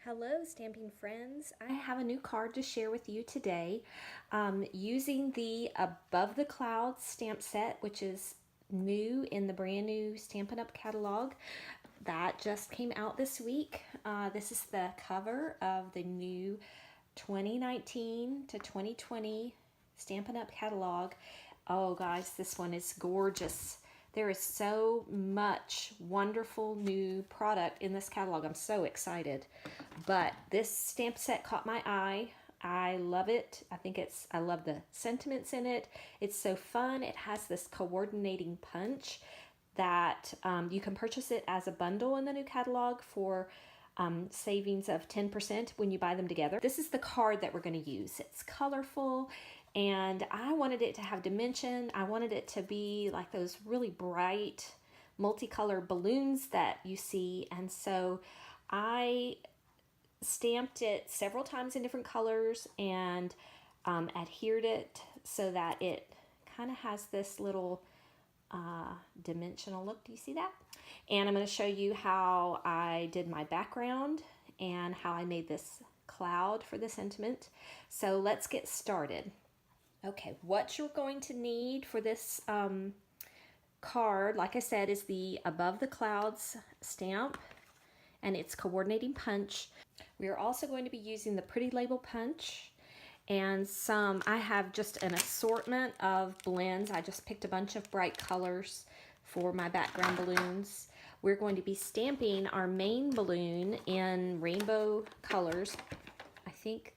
Hello, stamping friends. I have a new card to share with you today using the Above the Clouds stamp set, which is new in the brand new Stampin' Up! Catalog. That just came out this week. This is the cover of the new 2019 to 2020 Stampin' Up! Catalog. Oh, guys, this one is gorgeous. There is so much wonderful new product in this catalog. I'm so excited. But this stamp set caught my eye. I love it. I love the sentiments in it. It's so fun. It has this coordinating punch that you can purchase it as a bundle in the new catalog for savings of 10% when you buy them together. This is the card that we're going to use. It's colorful, and I wanted it to have dimension. I wanted it to be like those really bright multicolored balloons that you see, and so I stamped it several times in different colors and adhered it so that it kind of has this little dimensional look. Do you see that? And I'm going to show you how I did my background and how I made this cloud for the sentiment. So let's get started. Okay, what you're going to need for this card, like I said, is the Above the Clouds stamp and its coordinating punch. We are also going to be using the Pretty Label punch and I have just an assortment of blends. I just picked a bunch of bright colors for my background balloons. We're going to be stamping our main balloon in rainbow colors. I think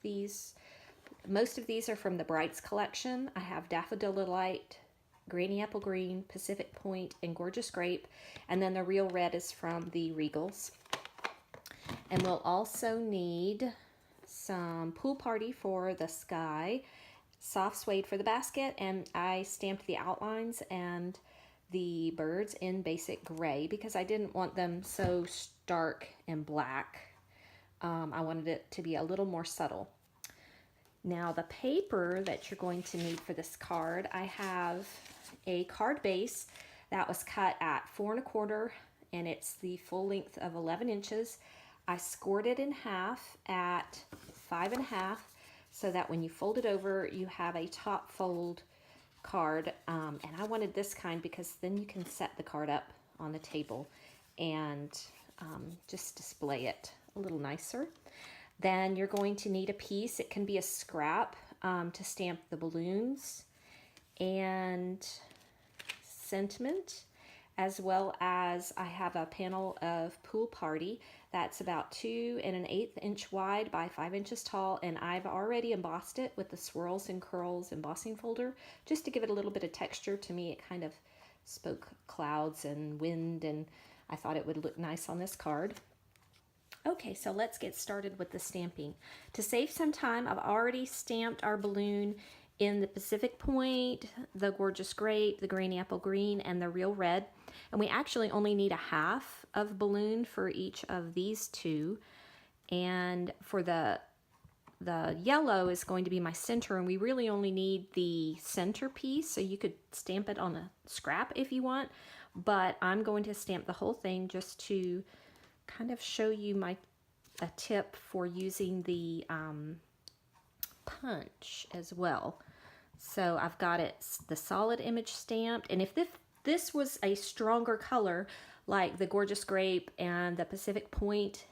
most of these are from the Brights collection. I have Daffodil Delight, Granny Apple Green, Pacific Point, and Gorgeous Grape. And then the Real Red is from the Regals. And we'll also need some Pool Party for the sky, Soft Suede for the basket, and I stamped the outlines and the birds in basic gray because I didn't want them so stark and black. I wanted it to be a little more subtle. Now the paper that you're going to need for this card, I have a card base that was cut at 4 1/4, and it's the full length of 11 inches. I scored it in half at 5 1/2 so that when you fold it over, you have a top fold card. And I wanted this kind because then you can set the card up on the table and just display it a little nicer. Then you're going to need a piece. It can be a scrap to stamp the balloons and sentiment, as well as I have a panel of Pool Party that's about 2 1/8 inch wide by 5 inches tall, and I've already embossed it with the Swirls and Curls embossing folder just to give it a little bit of texture. To me, it kind of spoke clouds and wind, and I thought it would look nice on this card. Okay, so let's get started with the stamping. To save some time, I've already stamped our balloon in the Pacific Point, the Gorgeous Grape, the Granny Apple Green, and the Real Red. And we actually only need a half of balloon for each of these two. And for the yellow is going to be my center, and we really only need the center piece, so you could stamp it on a scrap if you want, but I'm going to stamp the whole thing just to kind of show you a tip for using the punch as well. So I've got the solid image stamped, and if this was a stronger color like the Gorgeous Grape and the Pacific Point,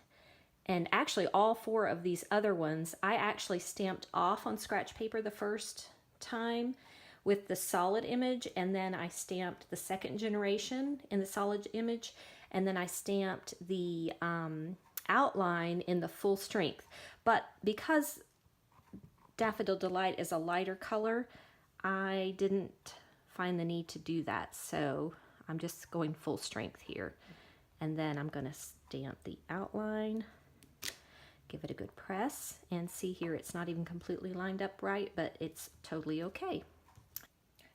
and actually all 4 of these other ones, I actually stamped off on scratch paper the first time with the solid image, and then I stamped the second generation in the solid image, and then I stamped the outline in the full strength. But because Daffodil Delight is a lighter color, I didn't find the need to do that, so I'm just going full strength here. And then I'm going to stamp the outline, give it a good press, and see here it's not even completely lined up right, but it's totally okay.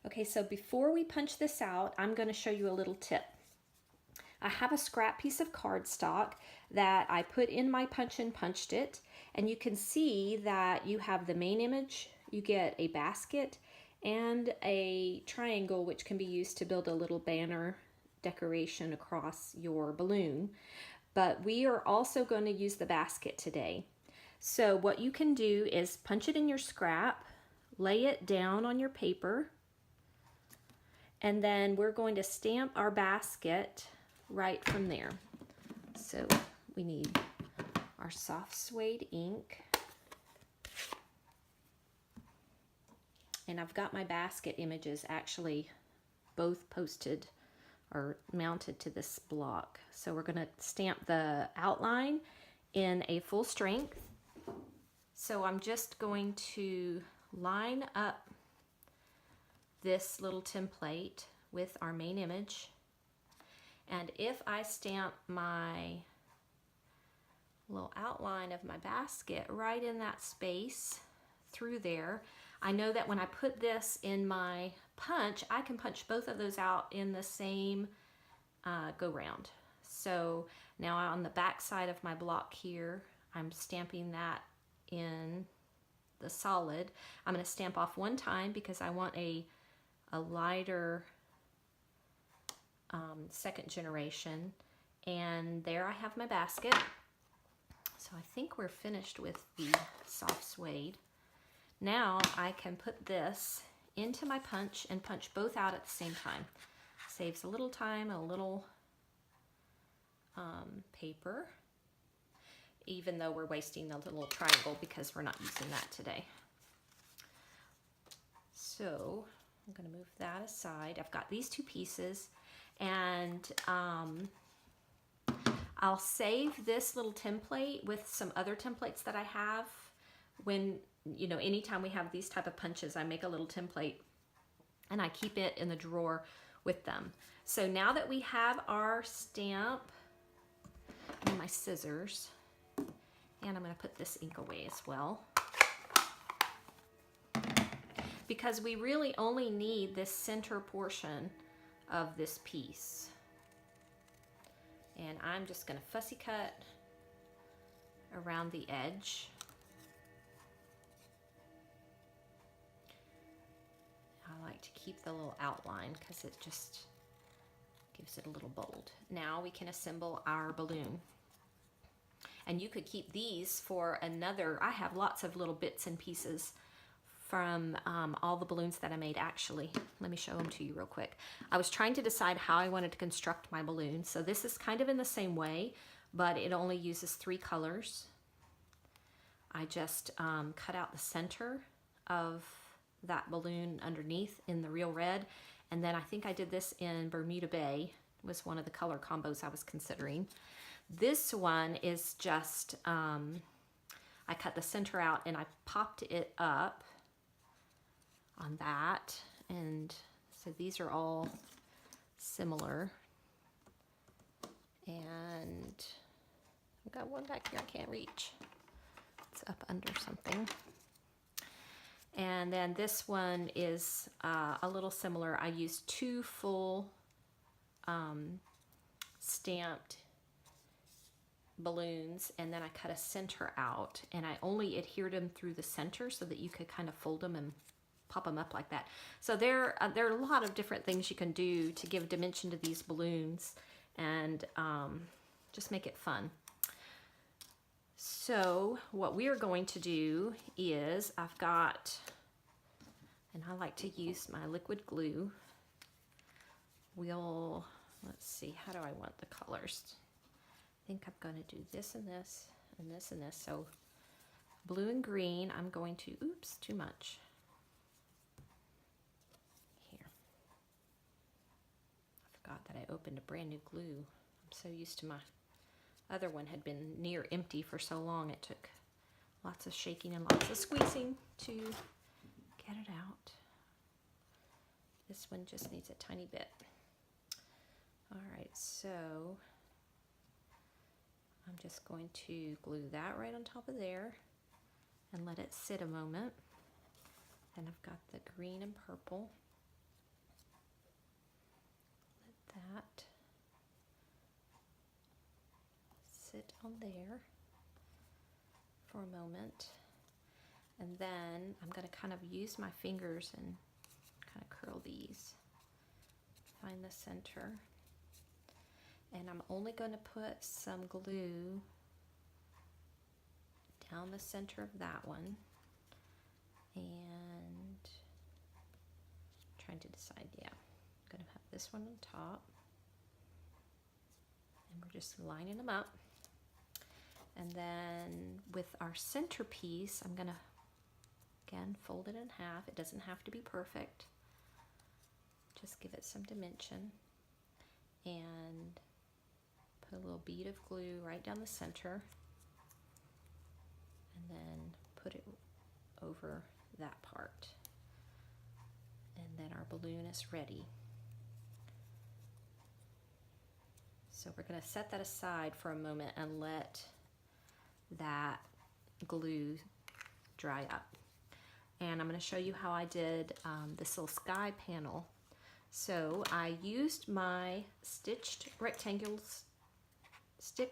Okay, so before we punch this out, I'm going to show you a little tip. I have a scrap piece of cardstock that I put in my punch and punched it, and you can see that you have the main image, you get a basket, and a triangle which can be used to build a little banner decoration across your balloon. but we are also going to use the basket today. So what you can do is punch it in your scrap, lay it down on your paper, and then we're going to stamp our basket right from there. So we need our soft suede ink. And I've got my basket images actually both posted or mounted to this block. So we're going to stamp the outline in a full strength. So I'm just going to line up this little template with our main image. And if I stamp my little outline of my basket right in that space through there, I know that when I put this in my punch, I can punch both of those out in the same go round. So now on the back side of my block here, I'm stamping that in the solid. I'm going to stamp off one time because I want a lighter second generation. And there I have my basket. So I think we're finished with the soft suede. Now I can put this into my punch and punch both out at the same time. Saves a little time, a little paper, even though we're wasting the little triangle because we're not using that today. So I'm going to move that aside. I've got these two pieces, and I'll save this little template with some other templates that I have. When, you know, anytime we have these type of punches, I make a little template and I keep it in the drawer with them. So now that we have our stamp and my scissors, and I'm going to put this ink away as well, because we really only need this center portion of this piece. And I'm just going to fussy cut around the edge. I like to keep the little outline because it just gives it a little bold. Now we can assemble our balloon. And you could keep these for another. I have lots of little bits and pieces from all the balloons that I made. Actually, let me show them to you real quick. I was trying to decide how I wanted to construct my balloon. So this is kind of in the same way, but it only uses 3 colors. I just cut out the center of that balloon underneath in the real red, and then I think I did this in Bermuda Bay, was one of the color combos I was considering. This one is just I cut the center out and I popped it up on that, and so these are all similar. And I've got one back here I can't reach. It's up under something. And then this one is a little similar. I used 2 full stamped balloons, and then I cut a center out, and I only adhered them through the center so that you could kind of fold them and pop them up like that. So there are a lot of different things you can do to give dimension to these balloons and just make it fun. So what we are going to do is, I've got, and I like to use my liquid glue. Let's see, how do I want the colors? I think I'm going to do this and this and this and this. So blue and green, I'm going to, oops, too much. Here. I forgot that I opened a brand new glue. I'm so used to my other one had been near empty for so long. It took lots of shaking and lots of squeezing to get it out. This one just needs a tiny bit. All right, so I'm just going to glue that right on top of there and let it sit a moment. And I've got the green and purple. Let that sit on there for a moment. And then I'm going to kind of use my fingers and kind of curl these. Find the center. And I'm only going to put some glue down the center of that one. And trying to decide, yeah, I'm going to have this one on top. And we're just lining them up. And then with our centerpiece, I'm going to, again, fold it in half. It doesn't have to be perfect. Just give it some dimension. And put a little bead of glue right down the center. And then put it over that part. And then our balloon is ready. So we're going to set that aside for a moment and let that glue dry up. And I'm going to show you how I did this little sky panel. So I used my stitched rectangles, stitch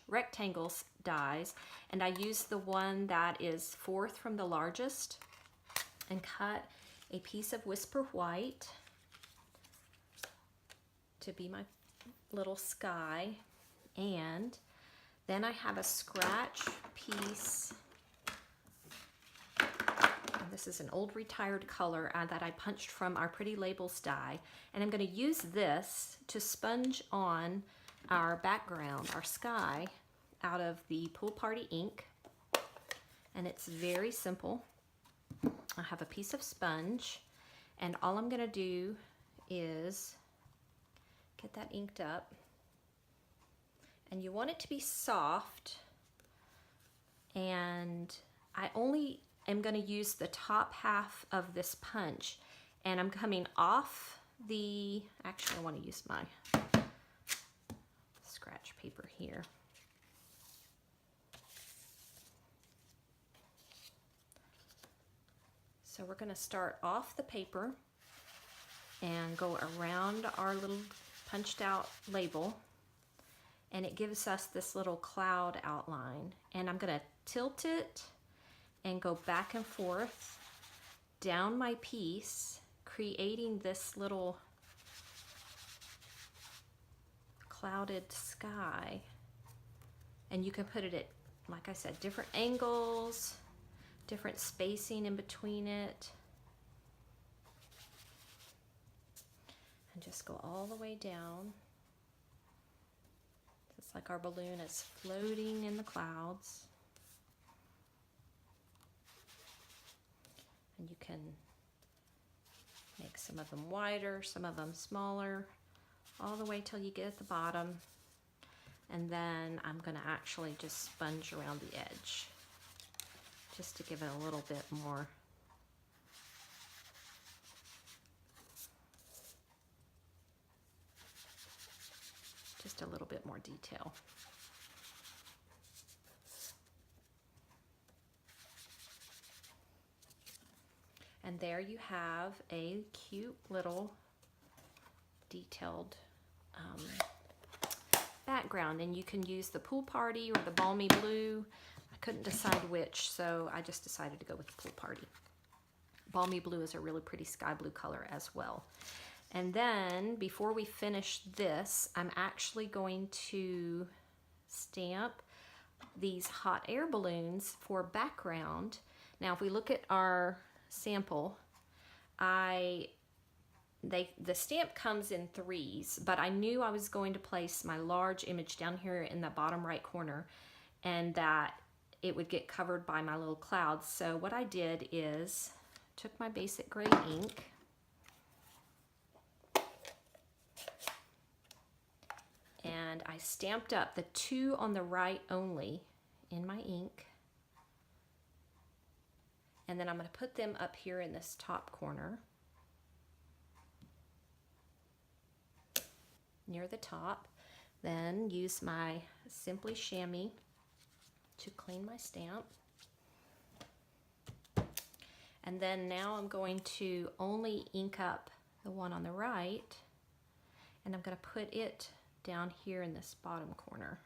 rectangles dies, and I used the one that is fourth from the largest and cut a piece of Whisper White to be my little sky. And then I have a scratch piece. And this is an old retired color that I punched from our Pretty Labels die. And I'm going to use this to sponge on our background, our sky, out of the Pool Party ink. And it's very simple. I have a piece of sponge, and all I'm going to do is get that inked up. And you want it to be soft, and I only am going to use the top half of this punch, and I'm coming off the, actually I want to use my scratch paper here. So we're going to start off the paper and go around our little punched out label, and it gives us this little cloud outline. And I'm going to tilt it and go back and forth down my piece, creating this little clouded sky. And you can put it at, like I said, different angles, different spacing in between it. And just go all the way down. It's like our balloon is floating in the clouds. And you can make some of them wider, some of them smaller, all the way till you get at the bottom. And then I'm going to actually just sponge around the edge, just to give it a little bit more detail. And there you have a cute little detailed background, and you can use the Pool Party or the Balmy Blue. I couldn't decide which, so I just decided to go with the Pool Party. Balmy Blue is a really pretty sky blue color as well. And then before we finish this, I'm actually going to stamp these hot air balloons for background. Now if we look at our sample, the stamp comes in 3s, but I knew I was going to place my large image down here in the bottom right corner, and that it would get covered by my little clouds. So what I did is took my basic gray ink, and I stamped up the 2 on the right only in my ink. And then I'm going to put them up here in this top corner, near the top. Then use my Simply Chamois to clean my stamp. And then now I'm going to only ink up the one on the right, and I'm going to put it down here in this bottom corner.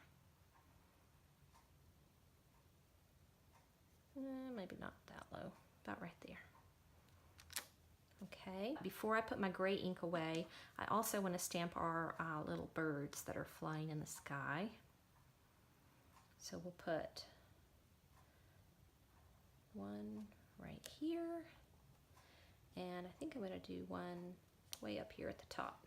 Maybe not that low, about right there. Okay. Okay, before I put my gray ink away, I also want to stamp our little birds that are flying in the sky. So we'll put one right here, and I think I'm going to do one way up here at the top.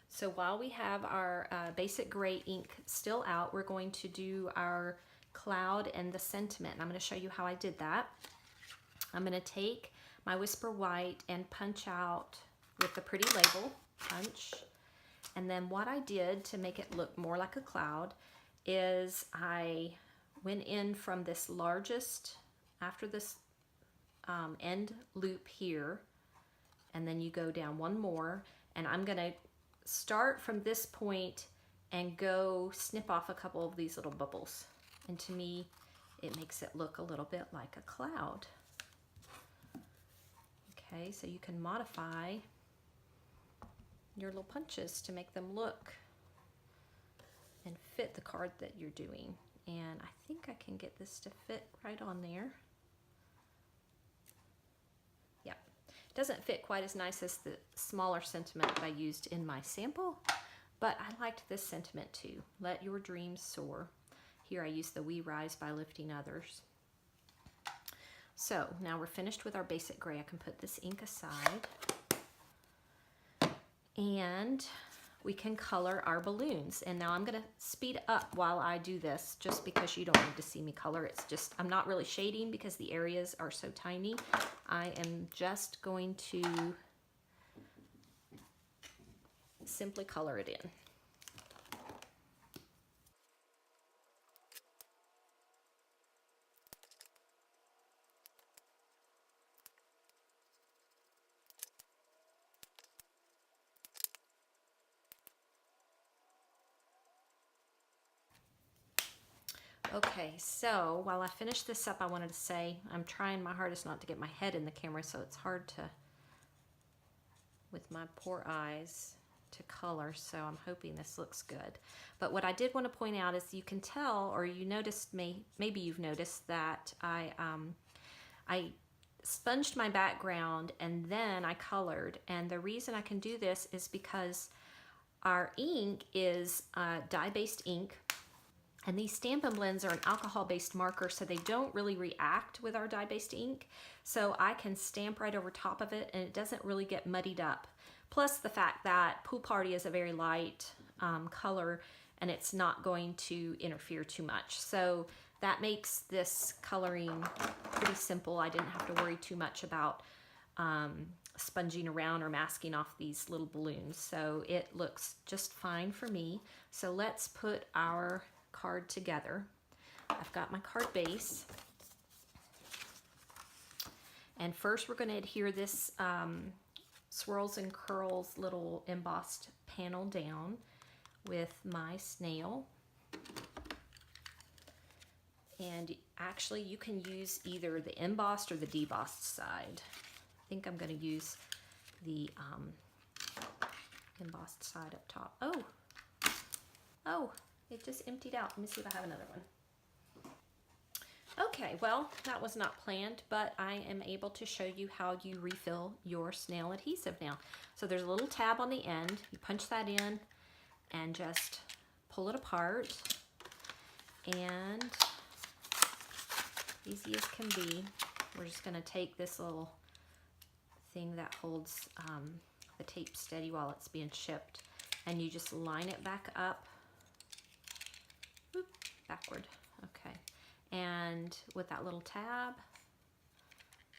So while we have our basic gray ink still out, we're going to do our cloud and the sentiment. And I'm going to show you how I did that. I'm going to take my Whisper White and punch out with the pretty label, punch. And then what I did to make it look more like a cloud is I went in from this largest, after this end loop here, and then you go down one more, and I'm going to start from this point and go snip off a couple of these little bubbles. And to me, it makes it look a little bit like a cloud. Okay, so you can modify your little punches to make them look and fit the card that you're doing. And I think I can get this to fit right on there. Yep. It doesn't fit quite as nice as the smaller sentiment that I used in my sample, but I liked this sentiment too. Let your dreams soar. Here I use the We Rise by Lifting Others. So now we're finished with our basic gray. I can put this ink aside, and we can color our balloons. And now I'm going to speed up while I do this, just because you don't need to see me color. It's just, I'm not really shading because the areas are so tiny. I am just going to simply color it in. Okay, so while I finish this up, I wanted to say I'm trying my hardest not to get my head in the camera, so it's hard to, with my poor eyes, to color, so I'm hoping this looks good. But what I did want to point out is you can tell, or you noticed, maybe you've noticed that I sponged my background and then I colored, and the reason I can do this is because our ink is dye-based ink. And these Stampin' Blends are an alcohol-based marker, so they don't really react with our dye-based ink. So I can stamp right over top of it, and it doesn't really get muddied up. Plus the fact that Pool Party is a very light color, and it's not going to interfere too much. So that makes this coloring pretty simple. I didn't have to worry too much about sponging around or masking off these little balloons. So it looks just fine for me. So let's put our card together. I've got my card base, and first we're going to adhere this Swirls and Curls little embossed panel down with my snail. And actually you can use either the embossed or the debossed side. I think I'm going to use the embossed side up top. Oh, it just emptied out. Let me see if I have another one. Okay, well, that was not planned, but I am able to show you how you refill your snail adhesive now. So there's a little tab on the end. You punch that in and just pull it apart. And easy as can be, we're just going to take this little thing that holds the tape steady while it's being shipped, and you just line it back up. Oop, backward. Okay. And with that little tab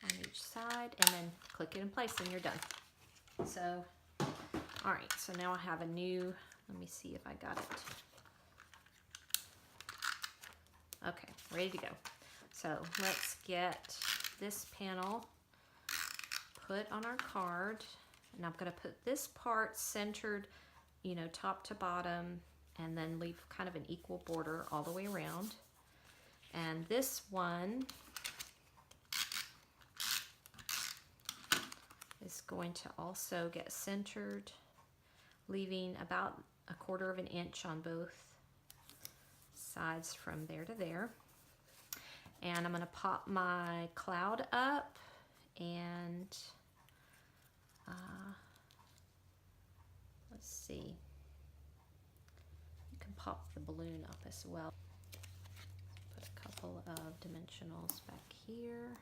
on each side, and then click it in place, and you're done. So, all right, so now I have a new, let me see if I got it. Okay, ready to go. So let's get this panel put on our card, and I'm going to put this part centered, you know, top to bottom, and then leave kind of an equal border all the way around. And this one is going to also get centered, leaving about 1/4 of an inch on both sides from there to there. And I'm going to pop my cloud up and let's see, you can pop the balloon up as well. Put a couple of dimensionals back here.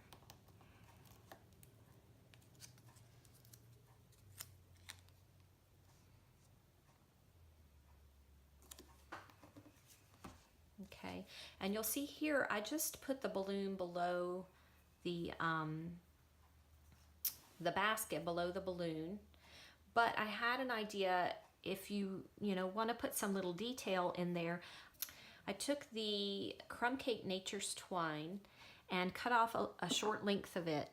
Okay, and you'll see here I just put the balloon below the basket, below the balloon, but I had an idea if you want to put some little detail in there. I took the Crumb Cake Nature's twine and cut off a short length of it,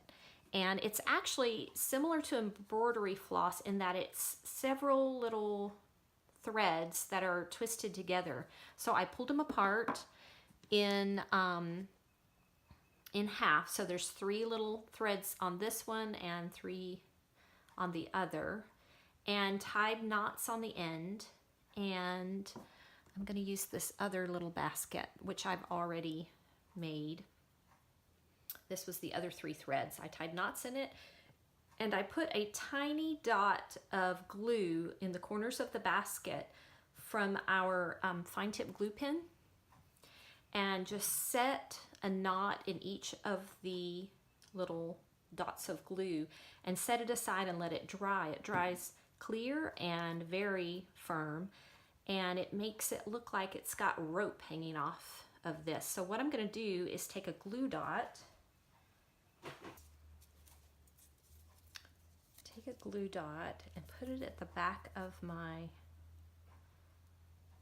and it's actually similar to embroidery floss in that it's several little threads that are twisted together. So I pulled them apart in half. So there's 3 little threads on this one and 3 on the other, and tied knots on the end. And I'm going to use this other little basket, which I've already made. This was the other 3 threads. I tied knots in it, and I put a tiny dot of glue in the corners of the basket from our fine tip glue pen, and just set a knot in each of the little dots of glue and set it aside and let it dry. It dries clear and very firm, and it makes it look like it's got rope hanging off of this. So what I'm going to do is take a glue dot, and put it at the back of my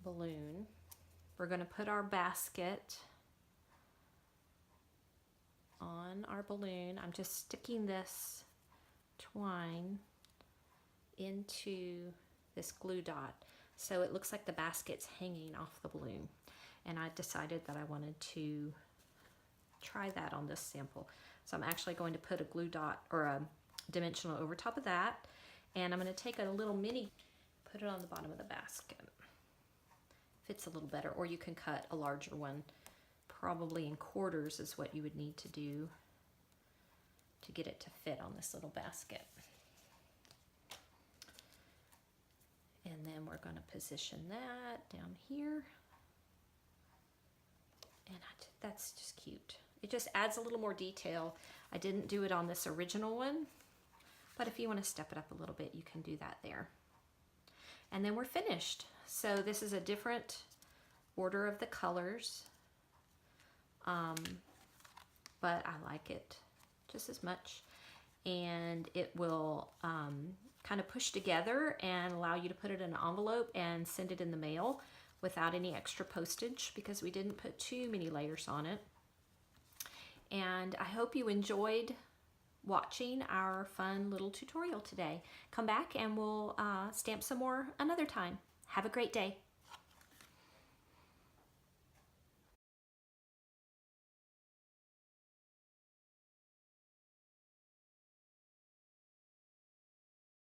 balloon. We're going to put our basket on our balloon. I'm just sticking this twine into this glue dot so it looks like the basket's hanging off the balloon. And I decided that I wanted to try that on this sample. So I'm actually going to put a glue dot or a dimensional over top of that, and I'm going to take a little mini, put it on the bottom of the basket. Fits a little better, or you can cut a larger one. Probably in quarters is what you would need to do to get it to fit on this little basket. And then we're going to position that down here. And that's just cute. It just adds a little more detail. I didn't do it on this original one, but if you want to step it up a little bit, you can do that there. And then we're finished. So this is a different order of the colors, but I like it just as much. And it will kind of push together and allow you to put it in an envelope and send it in the mail without any extra postage, because we didn't put too many layers on it. And I hope you enjoyed watching our fun little tutorial today. Come back and we'll stamp some more another time. Have a great day.